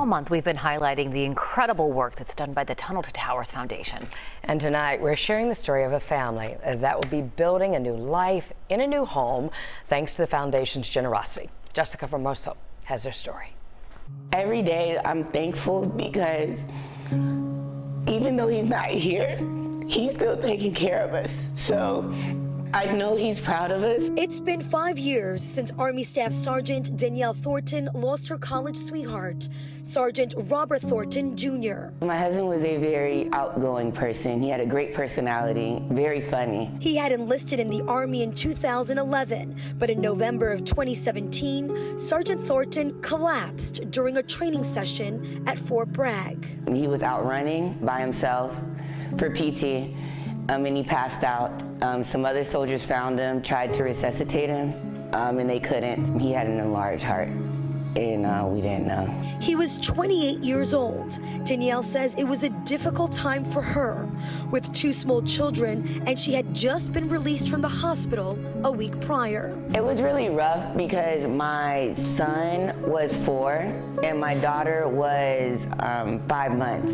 All month, we've been highlighting the incredible work that's done by the Tunnel to Towers Foundation. And tonight, we're sharing the story of a family that will be building a new life in a new home thanks to the foundation's generosity. Jessica Formoso has their story. Every day, I'm thankful because even though he's not here, he's still taking care of us. So I know he's proud of us. It's been 5 years since Army Staff Sergeant Danielle Thornton lost her college sweetheart, Sergeant Robert Thornton Jr. My husband was a very outgoing person. He had a great personality, very funny. He had enlisted in the Army in 2011, but in November of 2017, Sergeant Thornton collapsed during a training session at Fort Bragg. He was out running by himself for PT. And he passed out. Some other soldiers found him, tried to resuscitate him, and they couldn't. He had an enlarged heart, and we didn't know. He was 28 years old. Danielle says it was a difficult time for her, with 2 small children, and she had just been released from the hospital a week prior. It was really rough because my son was 4, and my daughter was 5 months.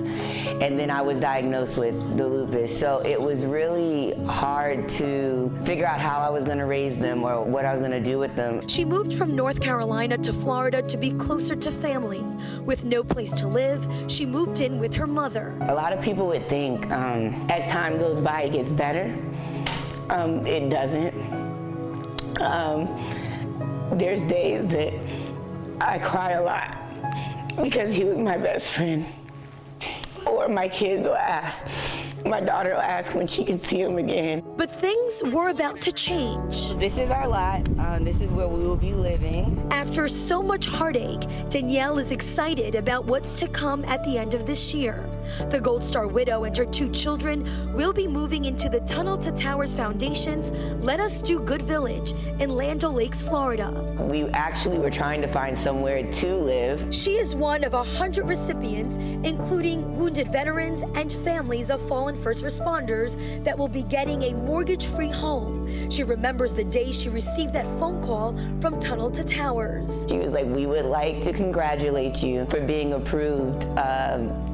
And then I was diagnosed with the lupus. So it was really hard to figure out how I was going to raise them or what I was going to do with them. She moved from North Carolina to Florida to be closer to family. With no place to live, she moved in with her mother. A lot of people would think as time goes by, it gets better. It doesn't. There's days that I cry a lot because he was my best friend. Or my kids will ask, my daughter will ask when she can see him again. But things were about to change. This is our lot. This is where we will be living. After so much heartache, Danielle is excited about what's to come at the end of this year. The Gold Star widow and her 2 children will be moving into the Tunnel to Towers Foundation's Let Us Do Good Village in Land O'Lakes, Florida. We actually were trying to find somewhere to live. She is one of 100 recipients, including wounded veterans and families of fallen first responders, that will be getting a mortgage-free home. She remembers the day she received that phone call from Tunnel to Towers. She was like, we would like to congratulate you for being approved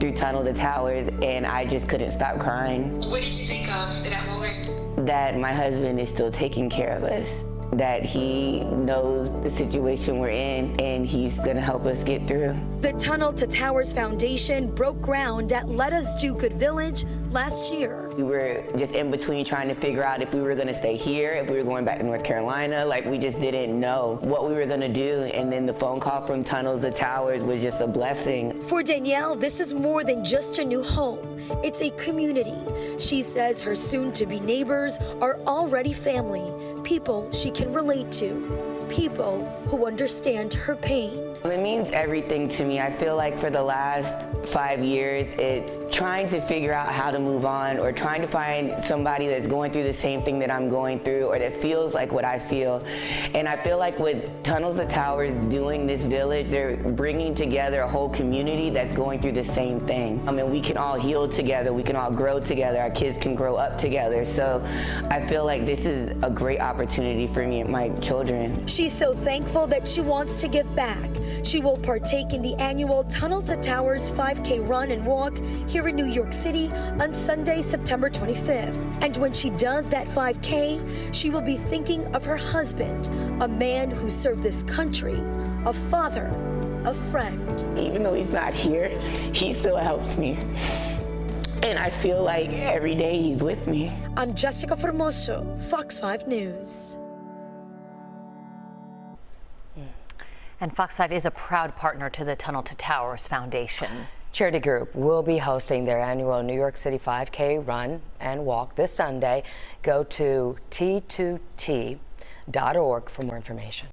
through Tunnel to Towers, and I just couldn't stop crying. What did you think of in that moment? That my husband is still taking care of us, that he knows the situation we're in, and he's gonna help us get through. The Tunnel to Towers Foundation broke ground at Let Us Do Good Village last year. We were just in between trying to figure out if we were gonna stay here, if we were going back to North Carolina. Like, we just didn't know what we were gonna do, and then the phone call from Tunnels to Towers was just a blessing. For Danielle, this is more than just a new home. It's a community. She says her soon-to-be neighbors are already family, people she can relate to, people who understand her pain. It means everything to me. I feel like for the last 5 years, it's trying to figure out how to move on, or trying to find somebody that's going through the same thing that I'm going through, or that feels like what I feel. And I feel like with Tunnels to Towers doing this village, they're bringing together a whole community that's going through the same thing. I mean, we can all heal together, we can all grow together, our kids can grow up together. So I feel like this is a great opportunity for me and my children. She's so thankful that she wants to give back. She will partake in the annual Tunnel to Towers 5K run and walk here in New York City on Sunday, September 25th. And when she does that 5K, she will be thinking of her husband, a man who served this country, a father, a friend. Even though he's not here, he still helps me. And I feel like every day he's with me. I'm Jessica Formoso, Fox 5 News. And Fox 5 is a proud partner to the Tunnel to Towers Foundation. Charity Group will be hosting their annual New York City 5K run and walk this Sunday. Go to t2t.org for more information.